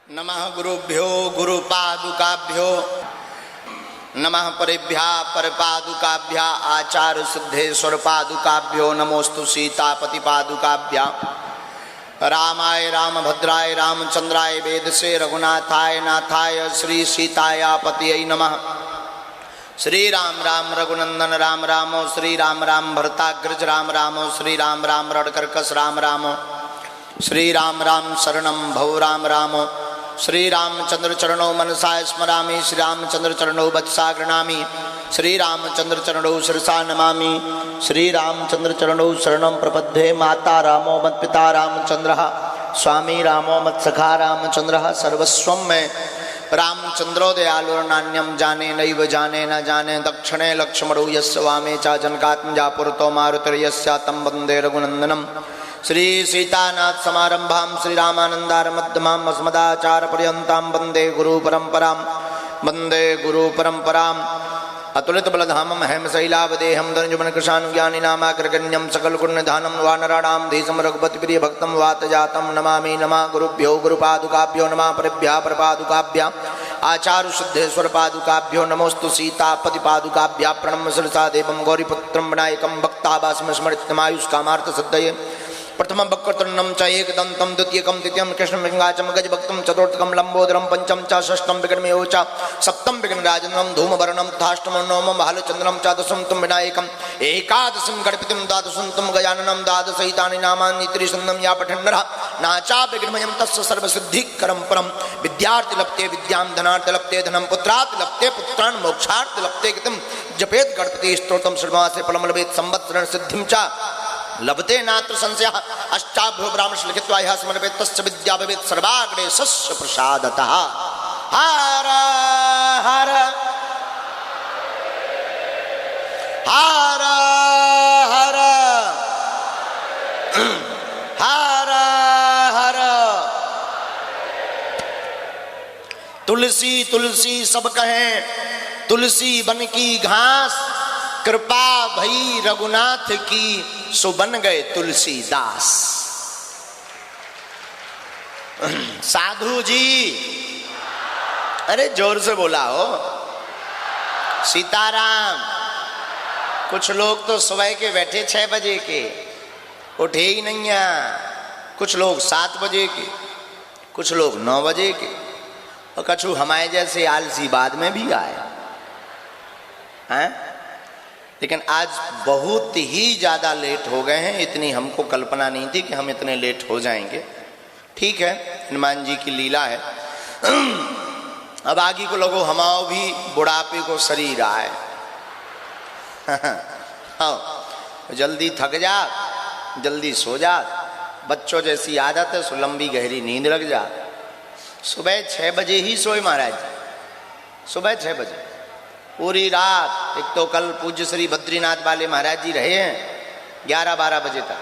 नमः गुरुभ्यो गुरुपादुकाभ्यो नमः परेभ्यः परपादुकाभ्या आचार्य सिद्धेश्वर पादुकाभ्यो नमोस्तु सीतापति पादुकाभ्या रामाय रामभद्राय रामचंद्राय वेदसे रघुनाथाय नाथाय श्री सीताया पतिये नमः। श्री राम राम रघुनंदन राम रामो श्री राम राम भरताग्रज राम रामो श्री राम राम रणकर्कश राम रामो श्री राम राम शरणं भव राम रामो श्री रामचंद्र चरणों मनसाय स्मरामि श्री रामचंद्र चरणों वत्सा गृणामि श्री रामचंद्र चरणों शिरसा नमामि श्री रामचंद्र चरणों शरणं प्रपद्ये माता रामो मत्पिता रामचंद्रः स्वामी रामो मत्सखा रामचंद्रः सर्वस्वं मे रामचंद्रो दयालुर्नान्यं जाने नैव जाने न जाने दक्षिणे लक्ष्मणो यस्य वामे च जनकात्मजा पुरतो मारुतिर्यस्य तं वन्दे रघुनन्दनम्। श्री सीतानाथ समारंभां श्री रामानंदार मध्यमां अस्मदाचार्य पर्यन्तां वन्दे गुरु परंपराम् अतुलित बलधामं हेमशैलावदेहं धनुजमन कृशानुज्ञानी नामाग्रगण्यं सकल गुणनिधानं वानराणां धीशं रघुपति प्रिय भक्तं वातजातं नमामि। नमः गुरुभ्यो गुरुपादुकाभ्यो नमः परेभ्यः परपादुकाभ्याम् आचार्य सिद्धेश्वर पादुकाभ्यो नमोस्तु सीतापति पादुकाभ्यां प्रणम्य शिरसा देवं गौरीपुत्रं विनायकं भक्ताभासं स्मृत्यमायुष्कामार्थसिद्धये प्रथम वक्रतुण्डं च एकदन्तं द्वितीयकं तृतीयं कृष्णमृगाचं गजभक्तं चतुर्थकं लंबोदरं पंचम च षष्ठं विघ्नमेव च सप्तम विघ्नराजनं धूमवर्णं तथाष्टमं नवमं भालचन्द्रं च दशं तं विनायकम् एकादशं गणपतिं द्वादशं तं गजाननं द्वादशैतानि नामानि त्रिशतं या पठन्नरः नाचा विघ्नमयं तस्य सर्वसिद्धिकरं परं विद्यार्थी लप्ते विद्यां धनार्थ लप्ते धनं पुत्रार्थ लप्ते पुत्रान् मोक्षार्थ लप्ते गतिं जपेत गणपति स्तोत्रं श्रवणासे फलं लभेत संवत्सरण सिद्धिं च लभते नात्र संशयः अष्टाभ्यो ब्राह्मण लिखित्वा यः समर्पयेत् तस्य विद्या भवेत् सर्वाग्रे सस्य प्रसादतः। हर हर हर हर हर हर तुलसी तुलसी सब कहें तुलसी बन की घास कृपा भई रघुनाथ की सो बन गए तुलसीदास। साधु जी अरे जोर से बोला हो सीताराम। कुछ लोग तो सुबह के बैठे 6 बजे के उठे ही नहीं है, कुछ लोग 7 बजे के, कुछ लोग 9 बजे के और कछु हमारे जैसे आलसी बाद में भी आए हैं। लेकिन आज बहुत ही ज़्यादा लेट हो गए हैं, इतनी हमको कल्पना नहीं थी कि हम इतने लेट हो जाएंगे। ठीक है, हनुमान जी की लीला है। अब आगे को लोगों हमाओ भी बुढ़ापे को शरीर आए जल्दी थक जा जल्दी सो जा, बच्चों जैसी आदत है सो लंबी गहरी नींद लग जा। सुबह 6 बजे ही सोए महाराज, सुबह 6 बजे पूरी रात। एक तो कल पूज्य श्री बद्रीनाथ वाले महाराज जी रहे हैं 11-12 बजे तक,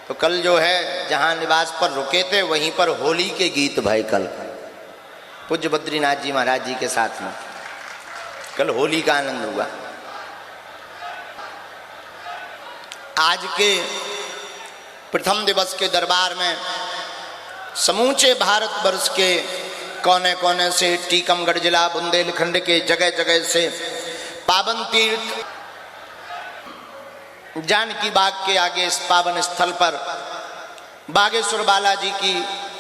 तो कल जो है जहाँ निवास पर रुके थे वहीं पर होली के गीत भाई कल पूज्य बद्रीनाथ जी महाराज जी के साथ में कल होली का आनंद हुआ। आज के प्रथम दिवस के दरबार में समूचे भारतवर्ष के कोने कोने से टीकमगढ़ जिला बुंदेलखंड के जगह जगह से पावन तीर्थ जानकी बाग के आगे इस पावन स्थल पर बागेश्वर बालाजी की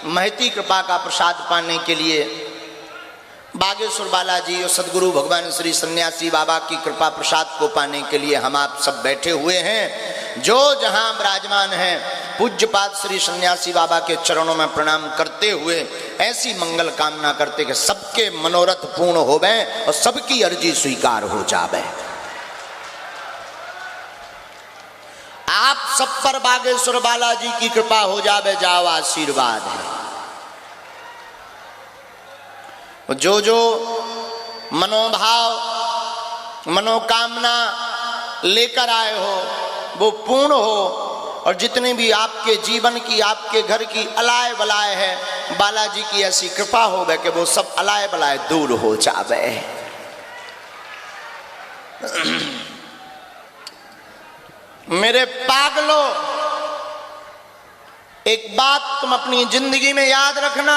महती कृपा का प्रसाद पाने के लिए बागेश्वर बालाजी और सदगुरु भगवान श्री सन्यासी बाबा की कृपा प्रसाद को पाने के लिए हम आप सब बैठे हुए हैं। जो जहां विराजमान हैं पूज्यपाद श्री सन्यासी बाबा के चरणों में प्रणाम करते हुए ऐसी मंगल कामना करते कि सबके मनोरथ पूर्ण होवे और सबकी अर्जी स्वीकार हो जावे। आप सब पर बागेश्वर बालाजी की कृपा हो जावे, जाओ आशीर्वाद है। जो जो मनोभाव मनोकामना लेकर आए हो वो पूर्ण हो और जितनी भी आपके जीवन की आपके घर की अलाय बलाय है बालाजी की ऐसी कृपा हो गए कि वो सब अलाय बलाय दूर हो जावे। मेरे पागलों, एक बात तुम अपनी जिंदगी में याद रखना,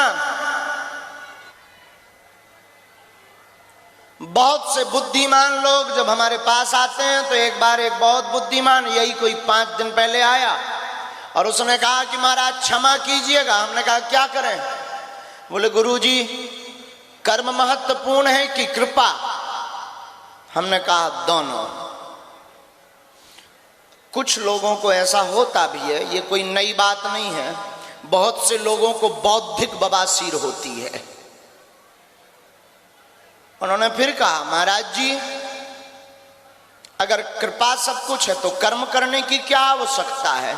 बहुत से बुद्धिमान लोग जब हमारे पास आते हैं तो एक बार एक बहुत बुद्धिमान, यही कोई 5 दिन पहले आया और उसने कहा कि महाराज क्षमा कीजिएगा। हमने कहा क्या करें? बोले गुरुजी कर्म महत्वपूर्ण है कि कृपा? हमने कहा दोनों। कुछ लोगों को ऐसा होता भी है, ये कोई नई बात नहीं है, बहुत से लोगों को बौद्धिक बवासीर होती है। उन्होंने फिर कहा महाराज जी अगर कृपा सब कुछ है तो कर्म करने की क्या आवश्यकता है,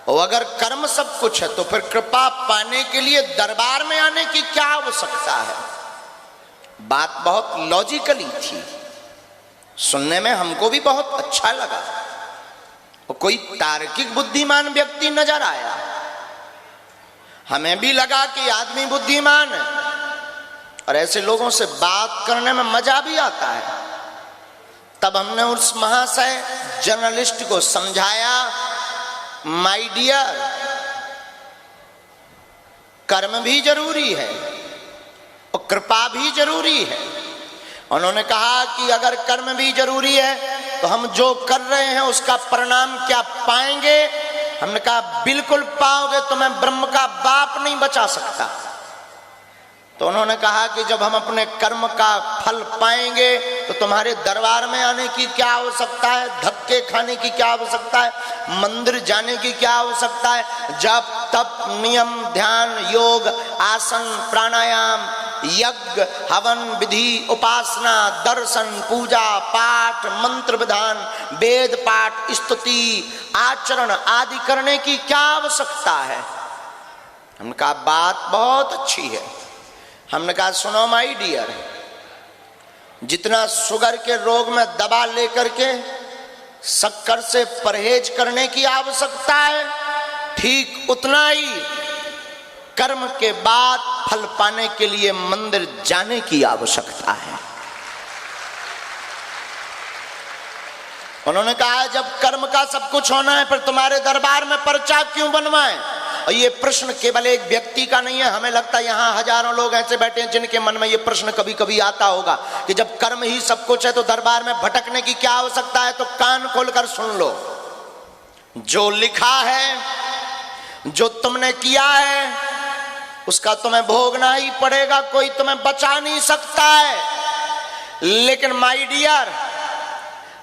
और अगर कर्म सब कुछ है तो फिर कृपा पाने के लिए दरबार में आने की क्या आवश्यकता है? बात बहुत लॉजिकली थी, सुनने में हमको भी बहुत अच्छा लगा, और कोई तार्किक बुद्धिमान व्यक्ति नजर आया। हमें भी लगा कि आदमी बुद्धिमान है और ऐसे लोगों से बात करने में मजा भी आता है। तब हमने उस महाशय जर्नलिस्ट को समझाया, माय डियर कर्म भी जरूरी है और कृपा भी जरूरी है। उन्होंने कहा कि अगर कर्म भी जरूरी है तो हम जो कर रहे हैं उसका परिणाम क्या पाएंगे? हमने कहा बिल्कुल पाओगे, तुम्हें ब्रह्म का बाप नहीं बचा सकता। तो उन्होंने कहा कि जब हम अपने कर्म का फल पाएंगे तो तुम्हारे दरबार में आने की क्या आवश्यकता है, धक्के खाने की क्या आवश्यकता है, मंदिर जाने की क्या आवश्यकता है? जब तप नियम ध्यान योग आसन प्राणायाम यज्ञ हवन विधि उपासना दर्शन पूजा पाठ मंत्र विधान वेद पाठ स्तुति आचरण आदि करने की क्या आवश्यकता है? हमने कहा बात बहुत अच्छी है। हमने कहा सुनो माय डियर, जितना शुगर के रोग में दवा लेकर के शक्कर से परहेज करने की आवश्यकता है, ठीक उतना ही कर्म के बाद फल पाने के लिए मंदिर जाने की आवश्यकता है। उन्होंने कहा जब कर्म का सब कुछ होना है फिर तुम्हारे दरबार में पर्चा क्यों बनवाएं? और ये प्रश्न केवल एक व्यक्ति का नहीं है, हमें लगता है यहाँ हजारों लोग ऐसे बैठे हैं जिनके मन में ये प्रश्न कभी कभी आता होगा कि जब कर्म ही सब कुछ है तो दरबार में भटकने की क्या आवश्यकता है? तो कान खोलकर सुन लो, जो लिखा है जो तुमने किया है उसका तुम्हें भोगना ही पड़ेगा, कोई तुम्हें बचा नहीं सकता है। लेकिन माय डियर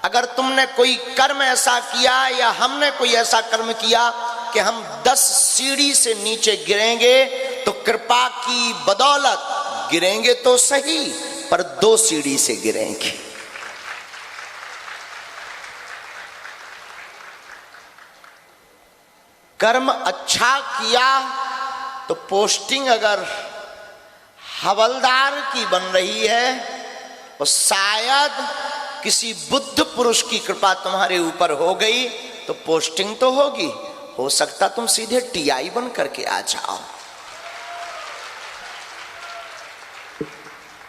अगर तुमने कोई कर्म ऐसा किया या हमने कोई ऐसा कर्म किया कि हम 10 सीढ़ी से नीचे गिरेंगे तो कृपा की बदौलत गिरेंगे तो सही, पर 2 सीढ़ी से गिरेंगे। कर्म अच्छा किया तो पोस्टिंग अगर हवलदार की बन रही है और शायद किसी बुद्ध पुरुष की कृपा तुम्हारे ऊपर हो गई तो पोस्टिंग तो होगी, हो सकता तुम सीधे टीआई बन करके आ जाओ।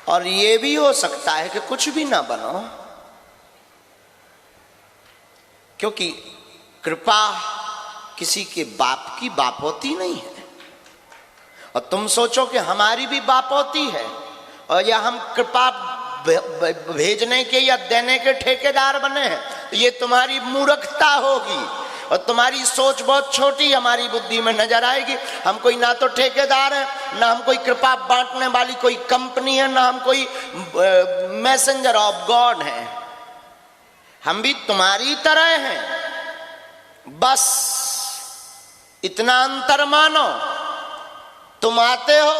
और ये भी हो सकता है कि कुछ भी ना बनो, क्योंकि कृपा किसी के बाप की बापोती नहीं है। और तुम सोचो कि हमारी भी बापोती है और या हम कृपा भेजने के या देने के ठेकेदार बने हैं, तो ये तुम्हारी मूर्खता होगी और तुम्हारी सोच बहुत छोटी हमारी बुद्धि में नजर आएगी। हम कोई ना तो ठेकेदार है, ना हम कोई कृपा बांटने वाली कोई कंपनी है, ना हम कोई मैसेंजर ऑफ गॉड है। हम भी तुम्हारी तरह हैं, बस इतना अंतर मानो, तुम आते हो,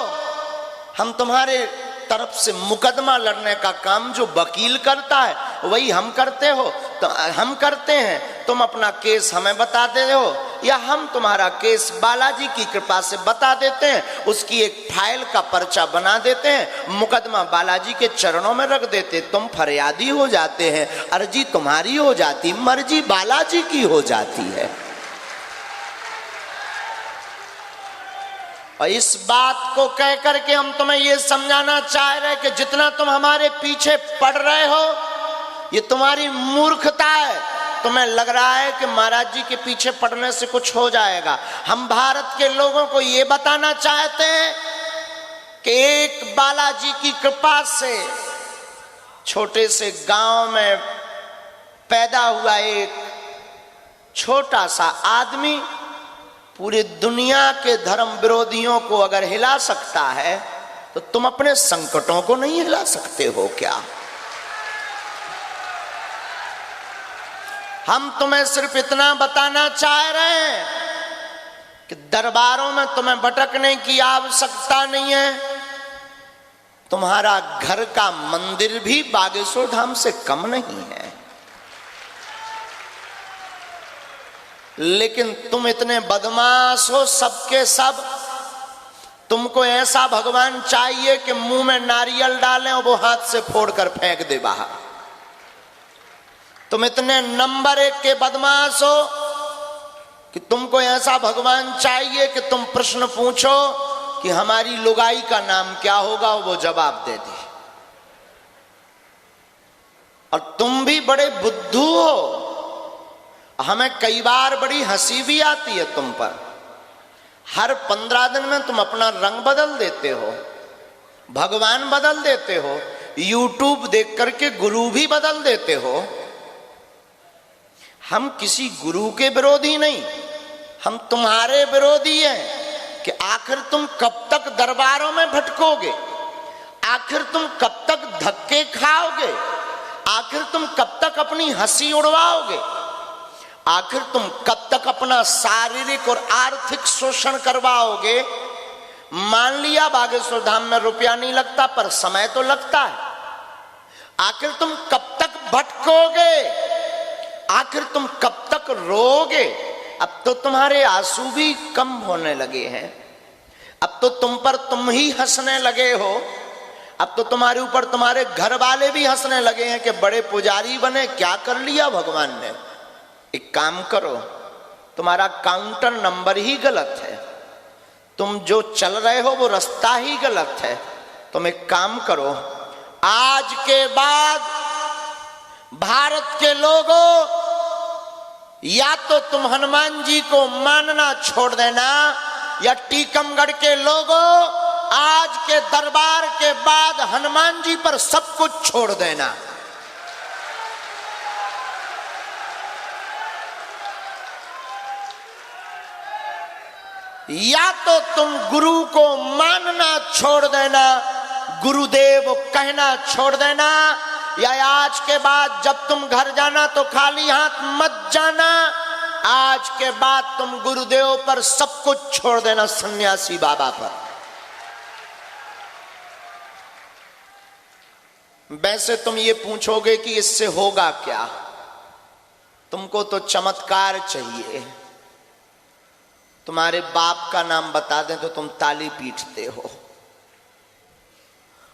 हम तुम्हारे तरफ से मुकदमा लड़ने का काम जो वकील करता है वही हम करते हो, तो हम करते हैं। तुम अपना केस हमें बताते हो या हम तुम्हारा केस बालाजी की कृपा से बता देते हैं, उसकी एक फाइल का पर्चा बना देते हैं, मुकदमा बालाजी के चरणों में रख देते, तुम फरियादी हो जाते हैं, अर्जी तुम्हारी हो जाती, मर्जी बालाजी की हो जाती है। और इस बात को कह करके हम तुम्हें यह समझाना चाह रहे हैं कि जितना तुम हमारे पीछे पड़ रहे हो ये तुम्हारी मूर्खता है। तुम्हें लग रहा है कि महाराज जी के पीछे पड़ने से कुछ हो जाएगा। हम भारत के लोगों को यह बताना चाहते हैं कि एक बालाजी की कृपा से छोटे से गांव में पैदा हुआ एक छोटा सा आदमी पूरी दुनिया के धर्म विरोधियों को अगर हिला सकता है तो तुम अपने संकटों को नहीं हिला सकते हो क्या? हम तुम्हें सिर्फ इतना बताना चाह रहे हैं कि दरबारों में तुम्हें भटकने की आवश्यकता नहीं है। तुम्हारा घर का मंदिर भी बागेश्वर धाम से कम नहीं है, लेकिन तुम इतने बदमाश हो सबके सब। तुमको ऐसा भगवान चाहिए कि मुंह में नारियल डालें और वो हाथ से फोड़कर फेंक दे बाहर। तुम इतने नंबर 1 के बदमाश हो कि तुमको ऐसा भगवान चाहिए कि तुम प्रश्न पूछो कि हमारी लुगाई का नाम क्या होगा, वो जवाब दे दे। और तुम भी बड़े बुद्धू हो। हमें कई बार बड़ी हंसी भी आती है तुम पर। हर 15 दिन में तुम अपना रंग बदल देते हो, भगवान बदल देते हो, यूट्यूब देख करके गुरु भी बदल देते हो। हम किसी गुरु के विरोधी नहीं, हम तुम्हारे विरोधी हैं कि आखिर तुम कब तक दरबारों में भटकोगे, आखिर तुम कब तक धक्के खाओगे, आखिर तुम कब तक अपनी हंसी उड़वाओगे, आखिर तुम कब तक अपना शारीरिक और आर्थिक शोषण करवाओगे। मान लिया बागेश्वर धाम में रुपया नहीं लगता पर समय तो लगता है। आखिर तुम कब तक भटकोगे, आखिर तुम कब तक रोगे। अब तो तुम्हारे आंसू भी कम होने लगे हैं, अब तो तुम पर तुम ही हंसने लगे हो, अब तो तुम्हारे ऊपर तुम्हारे घर वाले भी हंसने लगे हैं कि बड़े पुजारी बने, क्या कर लिया भगवान ने। एक काम करो, तुम्हारा काउंटर नंबर ही गलत है, तुम जो चल रहे हो वो रास्ता ही गलत है। तुम एक काम करो, आज के बाद भारत के लोगों, या तो तुम हनुमान जी को मानना छोड़ देना, या टीकमगढ़ के लोगों आज के दरबार के बाद हनुमान जी पर सब कुछ छोड़ देना। या तो तुम गुरु को मानना छोड़ देना, गुरुदेव कहना छोड़ देना, या आज के बाद जब तुम घर जाना तो खाली हाथ मत जाना। आज के बाद तुम गुरुदेव पर सब कुछ छोड़ देना, सन्यासी बाबा पर। वैसे तुम ये पूछोगे कि इससे होगा क्या, तुमको तो चमत्कार चाहिए। तुम्हारे बाप का नाम बता दें तो तुम ताली पीटते हो,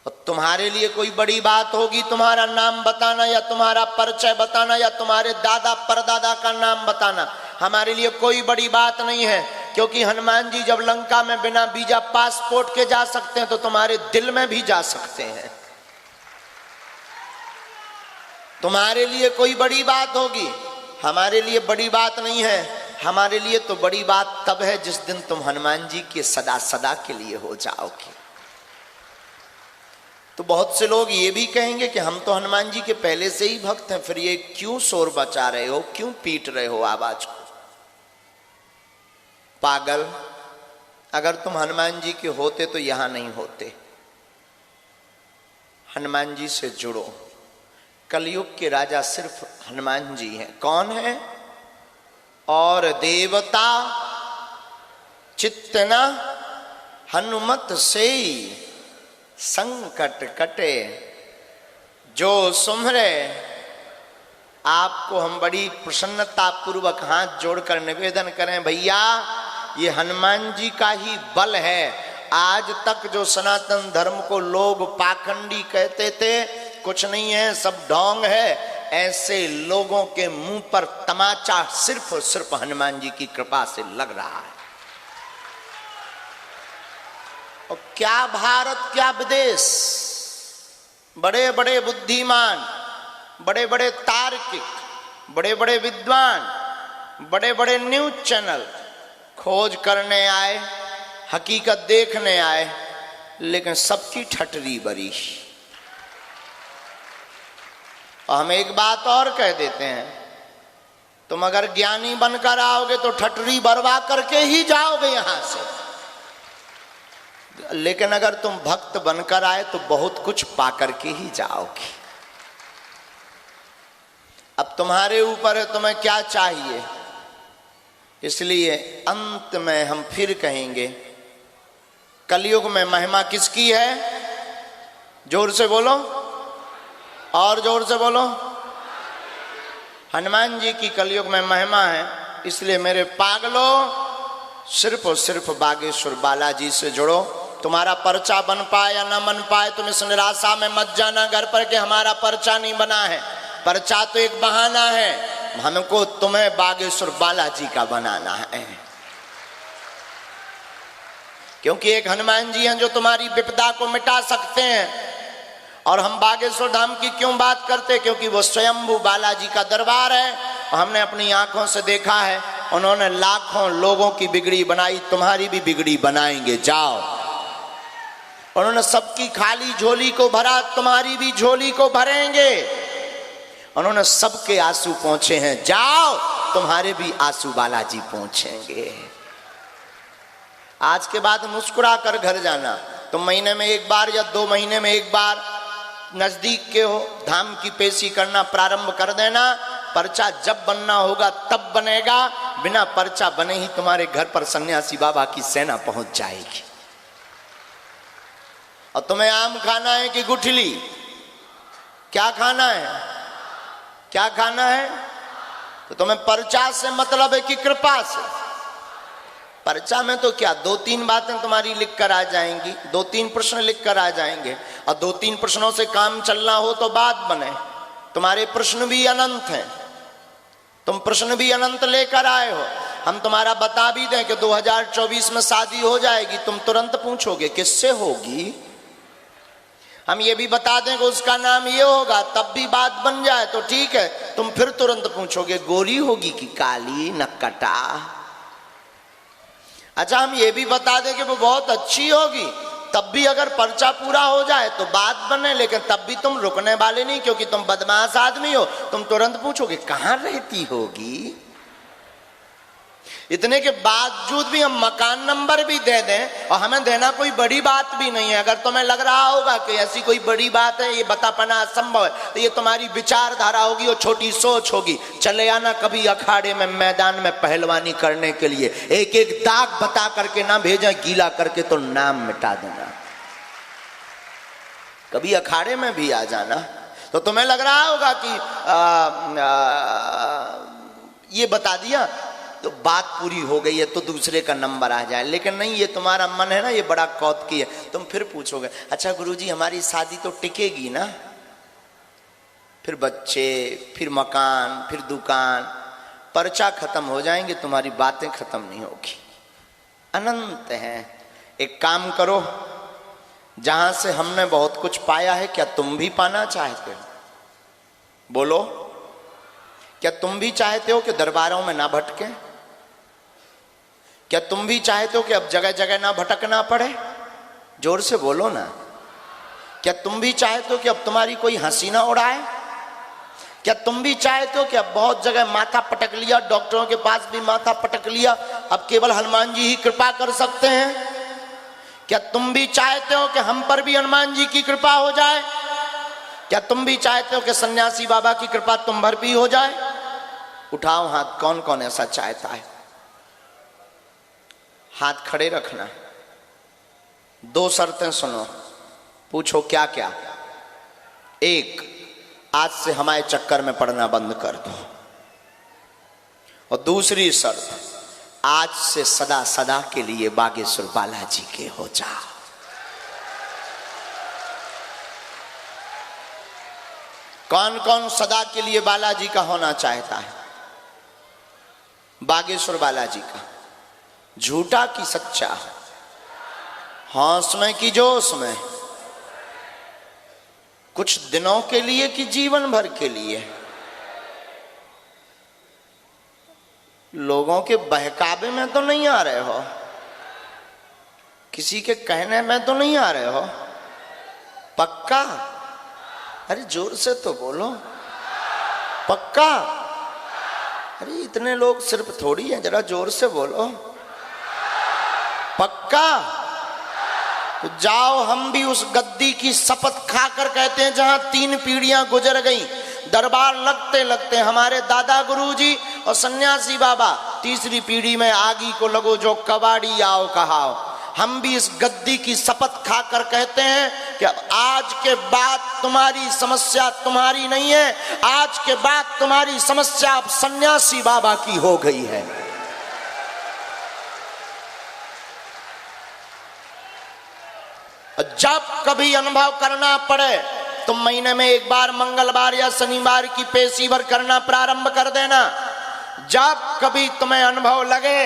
और तुम्हारे लिए कोई बड़ी बात होगी तुम्हारा नाम बताना, या तुम्हारा परिचय बताना, या तुम्हारे दादा परदादा का नाम बताना। हमारे लिए कोई बड़ी बात नहीं है, क्योंकि हनुमान जी जब लंका में बिना वीजा पासपोर्ट के जा सकते हैं तो तुम्हारे दिल में भी जा सकते हैं। तुम्हारे लिए कोई बड़ी बात होगी, हमारे लिए बड़ी बात नहीं है। हमारे लिए तो बड़ी बात तब है जिस दिन तुम हनुमान जी के सदा सदा के लिए हो जाओगे। तो बहुत से लोग ये भी कहेंगे कि हम तो हनुमान जी के पहले से ही भक्त हैं, फिर ये क्यों शोर बचा रहे हो, क्यों पीट रहे हो आवाज को। पागल, अगर तुम हनुमान जी के होते तो यहां नहीं होते। हनुमान जी से जुड़ो। कलयुग के राजा सिर्फ हनुमान जी हैं। कौन है? और देवता चित्त न हनुमत से संकट कटे, जो सुमरे। आपको हम बड़ी प्रसन्नता पूर्वक हाथ जोड़कर निवेदन करें, भैया ये हनुमान जी का ही बल है। आज तक जो सनातन धर्म को लोग पाखंडी कहते थे, कुछ नहीं है, सब ढोंग है, ऐसे लोगों के मुंह पर तमाचा सिर्फ और सिर्फ हनुमान जी की कृपा से लग रहा है। और क्या भारत क्या विदेश, बड़े बड़े बुद्धिमान, बड़े बड़े तार्किक, बड़े बड़े विद्वान, बड़े बड़े न्यूज चैनल खोज करने आए, हकीकत देखने आए, लेकिन सबकी ठटरी बरी। और हम एक बात और कह देते हैं, तुम अगर ज्ञानी बनकर आओगे तो ठटरी बरवा करके ही जाओगे यहां से, लेकिन अगर तुम भक्त बनकर आए तो बहुत कुछ पाकर के ही जाओगे। अब तुम्हारे ऊपर है तुम्हें क्या चाहिए। इसलिए अंत में हम फिर कहेंगे, कलयुग में महिमा किसकी है? जोर से बोलो, और जोर से बोलो। हनुमान जी की कलयुग में महिमा है। इसलिए मेरे पागलों, सिर्फ और सिर्फ बागेश्वर बालाजी से जुड़ो। तुम्हारा पर्चा बन पाए या ना बन पाए, तुम इस निराशा में मत जाना घर पर कि हमारा पर्चा नहीं बना है। पर्चा तो एक बहाना है, हमको तुम्हें बागेश्वर बालाजी का बनाना है। क्योंकि एक हनुमान जी हैं जो तुम्हारी विपदा को मिटा सकते हैं। और हम बागेश्वर धाम की क्यों बात करते? क्योंकि वो स्वयंभू बालाजी का दरबार है और हमने अपनी आंखों से देखा है। उन्होंने लाखों लोगों की बिगड़ी बनाई, तुम्हारी भी बिगड़ी बनाएंगे, जाओ। उन्होंने सबकी खाली झोली को भरा, तुम्हारी भी झोली को भरेंगे। उन्होंने सबके आंसू पहुंचे हैं, जाओ, तुम्हारे भी आंसू बालाजी पहुंचेंगे। आज के बाद मुस्कुरा कर घर जाना। तुम महीने में एक बार या 2 महीने में एक बार नजदीक के हो, धाम की पेशी करना प्रारंभ कर देना। पर्चा जब बनना होगा तब बनेगा। बिना पर्चा बने ही तुम्हारे घर पर सन्यासी बाबा की सेना पहुंच जाएगी। और तुम्हें आम खाना है कि गुठली? क्या खाना है? क्या खाना है? तो तुम्हें पर्चा से मतलब है कि कृपा से? पर्चा में तो क्या 2-3 बातें तुम्हारी लिख कर आ जाएंगी, 2-3 प्रश्न लिख कर आ जाएंगे। और 2-3 प्रश्नों से काम चलना हो तो बात बने। तुम्हारे प्रश्न भी अनंत हैं, तुम प्रश्न भी अनंत लेकर आए हो। हम तुम्हारा बता भी दें कि 2024 में शादी हो जाएगी, तुम तुरंत पूछोगे किससे होगी। हम ये भी बता दें कि उसका नाम ये होगा, तब भी बात बन जाए तो ठीक है। तुम फिर तुरंत पूछोगे गोरी होगी कि काली नक्कटा। अच्छा, हम ये भी बता दें कि वो बहुत अच्छी होगी, तब भी अगर पर्चा पूरा हो जाए तो बात बने। लेकिन तब भी तुम रुकने वाले नहीं, क्योंकि तुम बदमाश आदमी हो। तुम तुरंत पूछोगे कहाँ रहती होगी। इतने के बावजूद भी हम मकान नंबर भी दे दें और हमें देना कोई बड़ी बात भी नहीं है। अगर तुम्हें लग रहा होगा कि ऐसी कोई बड़ी बात है, ये बता पाना असंभव है, तो ये तुम्हारी विचारधारा होगी और छोटी सोच होगी। चले आना कभी अखाड़े में, मैदान में पहलवानी करने के लिए। एक एक दाग बता करके ना भेजें, गीला करके तो नाम मिटा देना। कभी अखाड़े में भी आ जाना। तो तुम्हें लग रहा होगा कि ये बता दिया तो बात पूरी हो गई है, तो दूसरे का नंबर आ जाए। लेकिन नहीं, ये तुम्हारा मन है ना, ये बड़ा कौतुकी है। तुम फिर पूछोगे अच्छा गुरुजी हमारी शादी तो टिकेगी ना? फिर बच्चे, फिर मकान, फिर दुकान, पर्चा खत्म हो जाएंगे, तुम्हारी बातें खत्म नहीं होगी। अनंत है। एक काम करो, जहां से हमने बहुत कुछ पाया है, क्या तुम भी पाना चाहते हो? बोलो, क्या तुम भी चाहते हो कि दरबारों में ना भटके? क्या तुम भी चाहते हो कि अब जगह जगह ना भटकना पड़े? जोर से बोलो ना। क्या तुम भी चाहते हो कि अब तुम्हारी कोई हंसी ना उड़ाए? क्या तुम भी चाहते हो कि अब बहुत जगह माथा पटक लिया, डॉक्टरों के पास भी माथा पटक लिया, अब केवल हनुमान जी ही कृपा कर सकते हैं? क्या तुम भी चाहते हो कि हम पर भी हनुमान जी की कृपा हो जाए? क्या तुम भी चाहते हो कि सन्यासी बाबा की कृपा तुम भर भी हो जाए? उठाओ हाथ, कौन कौन ऐसा चाहता है? हाथ खड़े रखना। 2 शर्तें सुनो, पूछो क्या क्या। 1, आज से हमारे चक्कर में पड़ना बंद कर दो। और दूसरी शर्त, आज से सदा सदा के लिए बागेश्वर बालाजी के हो जाओ। कौन कौन सदा के लिए बालाजी का होना चाहता है? बागेश्वर बालाजी का। झूठा कि सच्चा? होश में कि जोश में? कुछ दिनों के लिए कि जीवन भर के लिए? लोगों के बहकावे में तो नहीं आ रहे हो? किसी के कहने में तो नहीं आ रहे हो? पक्का? अरे जोर से तो बोलो। पक्का? अरे इतने लोग सिर्फ थोड़ी हैं, जरा जोर से बोलो। पक्का? तो जाओ, हम भी उस गद्दी की शपथ खाकर कहते हैं जहां 3 पीढ़ियां गुजर गईं, दरबार लगते लगते हमारे दादा गुरुजी और सन्यासी बाबा 3री पीढ़ी में आगी को लगो जो कबाड़ी आओ कहाओ। हम भी इस गद्दी की शपथ खाकर कहते हैं कि आज के बाद तुम्हारी समस्या तुम्हारी नहीं है, आज के बाद तुम्हारी समस्या अब सन्यासी बाबा की हो गई है। जब कभी अनुभव करना पड़े तो महीने में एक बार मंगलवार या शनिवार की पेशी भर करना प्रारंभ कर देना। जब कभी तुम्हें अनुभव लगे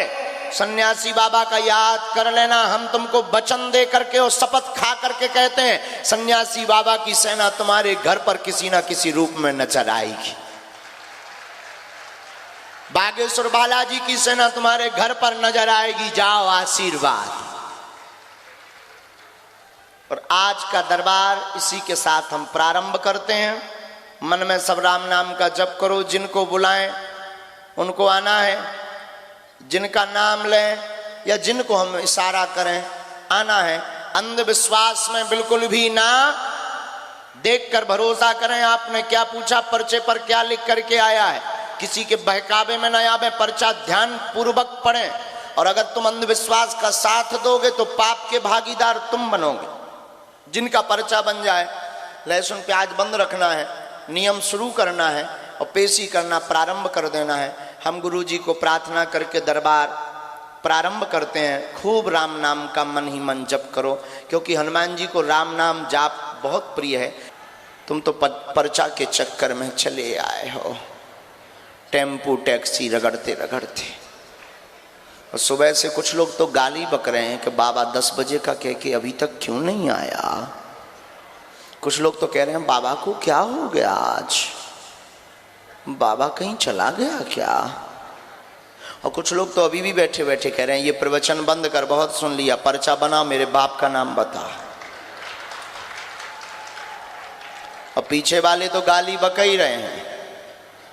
सन्यासी बाबा का याद कर लेना। हम तुमको वचन दे करके और शपथ खा करके कहते हैं सन्यासी बाबा की सेना तुम्हारे घर पर किसी ना किसी रूप में नजर आएगी। बागेश्वर बालाजी की सेना तुम्हारे घर पर नजर आएगी। जाओ, आशीर्वाद। और आज का दरबार इसी के साथ हम प्रारंभ करते हैं। मन में सब राम नाम का जप करो। जिनको बुलाएं उनको आना है, जिनका नाम लें या जिनको हम इशारा करें आना है। अंधविश्वास में बिल्कुल भी ना देखकर भरोसा करें। आपने क्या पूछा, पर्चे पर क्या लिख करके आया है, किसी के बहकावे में न आवे। पर्चा ध्यान पूर्वक पढ़ें। और अगर तुम अंधविश्वास का साथ दोगे तो पाप के भागीदार तुम बनोगे। जिनका पर्चा बन जाए, लहसुन प्याज बंद रखना है, नियम शुरू करना है और पेशी करना प्रारंभ कर देना है। हम गुरु जी को प्रार्थना करके दरबार प्रारंभ करते हैं। खूब राम नाम का मन ही मन जप करो, क्योंकि हनुमान जी को राम नाम जाप बहुत प्रिय है। तुम तो पर्चा के चक्कर में चले आए हो, टेम्पू टैक्सी रगड़ते रगड़ते। और सुबह से कुछ लोग तो गाली बक रहे हैं कि बाबा 10 बजे का कह के अभी तक क्यों नहीं आया। कुछ लोग तो कह रहे हैं बाबा को क्या हो गया, आज बाबा कहीं चला गया क्या। और कुछ लोग तो अभी भी बैठे बैठे कह रहे हैं ये प्रवचन बंद कर, बहुत सुन लिया, पर्चा बना, मेरे बाप का नाम बता। और पीछे वाले तो गाली बक ही रहे हैं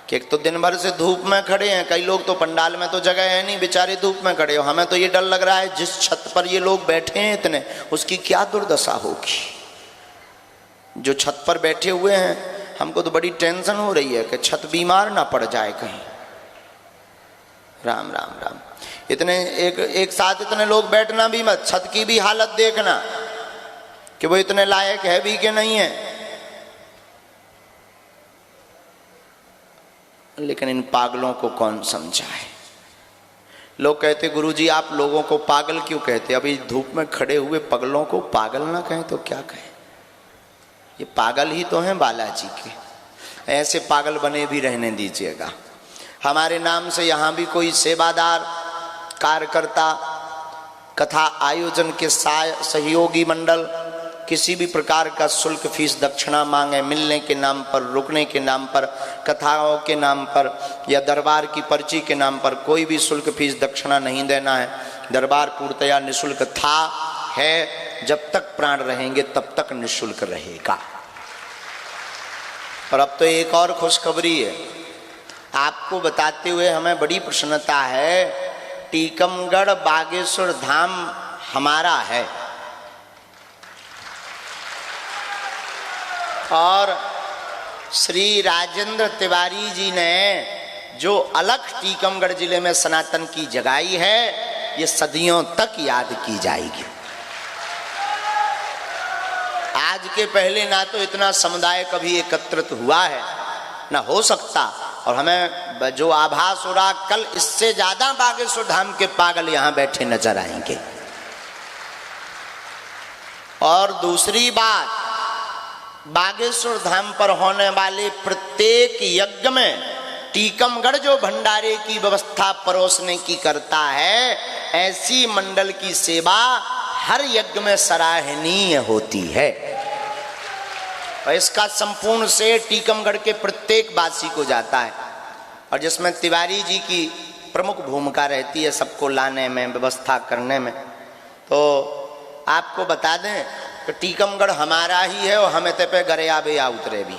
कि एक तो दिन भर से धूप में खड़े हैं। कई लोग तो पंडाल में तो जगह है नहीं, बेचारे धूप में खड़े हो। हमें तो ये डर लग रहा है जिस छत पर ये लोग बैठे हैं इतने, उसकी क्या दुर्दशा होगी। जो छत पर बैठे हुए हैं हमको तो बड़ी टेंशन हो रही है कि छत बीमार ना पड़ जाए कहीं। राम राम राम। इतने एक साथ इतने लोग बैठना भी मत। छत की भी हालत देखना कि वो इतने लायक है भी कि नहीं है। लेकिन इन पागलों को कौन समझाए। लोग कहते गुरुजी आप लोगों को पागल क्यों कहते, अभी धूप में खड़े हुए पगलों को पागल ना कहें तो क्या कहें। ये पागल ही तो हैं बालाजी के, ऐसे पागल बने भी रहने दीजिएगा। हमारे नाम से यहाँ भी कोई सेवादार कार्यकर्ता, कथा आयोजन के सहयोगी मंडल किसी भी प्रकार का शुल्क फीस दक्षिणा मांगे, मिलने के नाम पर, रुकने के नाम पर, कथाओं के नाम पर या दरबार की पर्ची के नाम पर कोई भी शुल्क फीस दक्षिणा नहीं देना है। दरबार पूर्णतया निःशुल्क था, है, जब तक प्राण रहेंगे तब तक निःशुल्क रहेगा। और अब तो एक और खुशखबरी है आपको बताते हुए हमें बड़ी प्रसन्नता है। टीकमगढ़ बागेश्वर धाम हमारा है और श्री राजेंद्र तिवारी जी ने जो अलख टीकमगढ़ जिले में सनातन की जगाई है, ये सदियों तक याद की जाएगी। आज के पहले ना तो इतना समुदाय कभी एकत्रित हुआ है ना हो सकता, और हमें जो आभास हो रहा कल इससे ज्यादा बागेश्वर धाम के पागल यहाँ बैठे नजर आएंगे। और दूसरी बात, बागेश्वर धाम पर होने वाले प्रत्येक यज्ञ में टीकमगढ़ जो भंडारे की व्यवस्था परोसने की करता है, ऐसी मंडल की सेवा हर यज्ञ में सराहनीय होती है। और इसका संपूर्ण श्रेय टीकमगढ़ के प्रत्येक वासी को जाता है। और जिसमें तिवारी जी की प्रमुख भूमिका रहती है सबको लाने में, व्यवस्था करने में। तो आपको बता दें कि टीकमगढ़ हमारा ही है और हमें ते पे गरे आबे आ उतरे भी।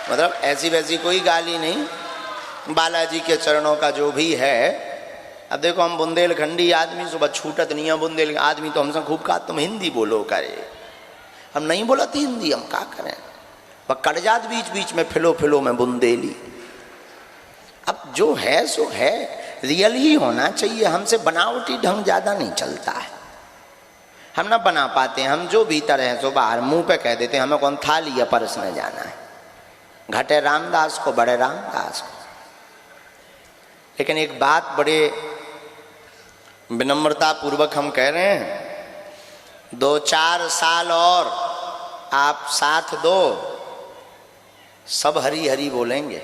मतलब ऐसी वैसी कोई गाली नहीं, बालाजी के चरणों का जो भी है। अब देखो हम बुंदेलखंडी आदमी, सुबह छूटत नहीं है बुंदेल आदमी तो हमसे खूब कहा तुम हिंदी बोलो करे, हम नहीं बोलती हिंदी, हम क्या करें, वह कट जात बीच बीच में फिलो फिलो में बुंदेली। अब जो है सो है, रियल ही होना चाहिए, हमसे बनावटी ढंग ज़्यादा नहीं चलता है, हम ना बना पाते हैं। हम जो भीतर हैं सो बाहर मुंह पे कह देते हैं, हमें कौन थाली या परस में जाना है, घटे रामदास को बड़े रामदास को। लेकिन एक बात बड़े विनम्रता पूर्वक हम कह रहे हैं, 2-4 साल और आप साथ दो, सब हरी हरी बोलेंगे।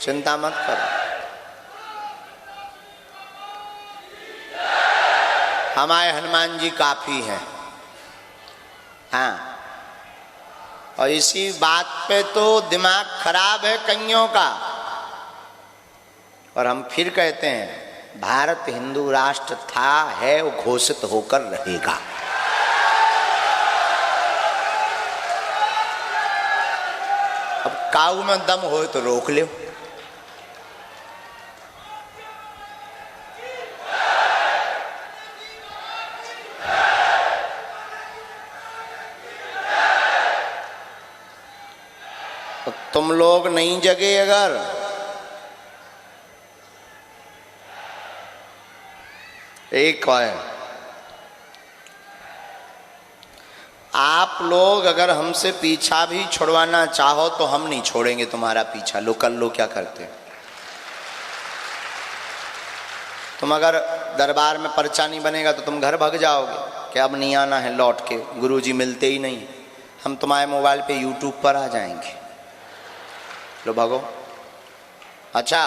चिंता मत करो, हमारे हनुमान जी काफी हैं। हाँ, और इसी बात पे तो दिमाग खराब है कईयों का। और हम फिर कहते हैं भारत हिंदू राष्ट्र था, है, वो घोषित होकर रहेगा। अब काऊ में दम हो तो रोक लो। तो तुम लोग नहीं जगे, अगर एक है, आप लोग अगर हमसे पीछा भी छुड़वाना चाहो तो हम नहीं छोड़ेंगे तुम्हारा पीछा। लो कर लो क्या करते हो तुम। अगर दरबार में पर्चा नहीं बनेगा तो तुम घर भाग जाओगे कि अब नहीं आना है लौट के, गुरुजी मिलते ही नहीं। हम तुम्हारे मोबाइल पे यूट्यूब पर आ जाएंगे, लो भागो। अच्छा,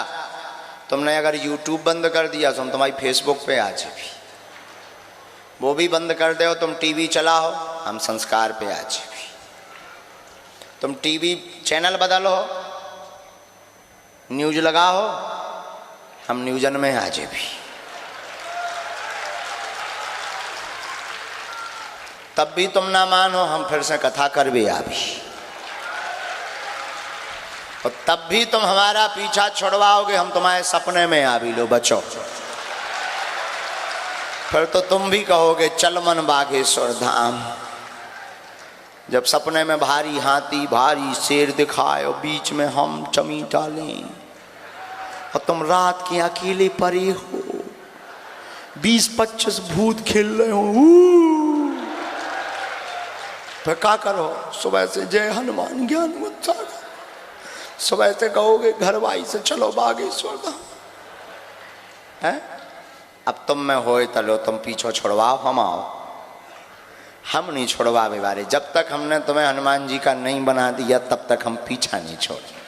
तुमने अगर यूट्यूब बंद कर दिया तो हम तुम्हारी फेसबुक पे आ जाए, वो भी बंद कर दे, तुम टीवी चलाओ हम संस्कार पे आ जाए। तुम टीवी चैनल बदलो, न्यूज लगाओ, हम न्यूजन में आ जाए। तब भी तुम ना मानो, हम फिर से कथा कर भी आ भी, और तब भी तुम हमारा पीछा छुड़वाओगे, हम तुम्हारे सपने में आ भी। लो बचो, फिर तो तुम भी कहोगे चल मन बागेश्वर धाम। जब सपने में भारी हाथी भारी शेर दिखाए और बीच में हम चमी डालें, और तुम रात के अकेले परे हो, 20-25 भूत खेल रहे हो, फिर क्या करो? सुबह से जय हनुमान ज्ञान गुण, सुबह से कहोगे घर भाई से चलो बागेश्वर धाम है। अब तुम में होए तलो, तुम पीछो छुड़वाओ, हम आओ, हम नहीं छुड़वा बारे। जब तक हमने तुम्हें हनुमान जी का नहीं बना दिया तब तक हम पीछा नहीं छोड़े।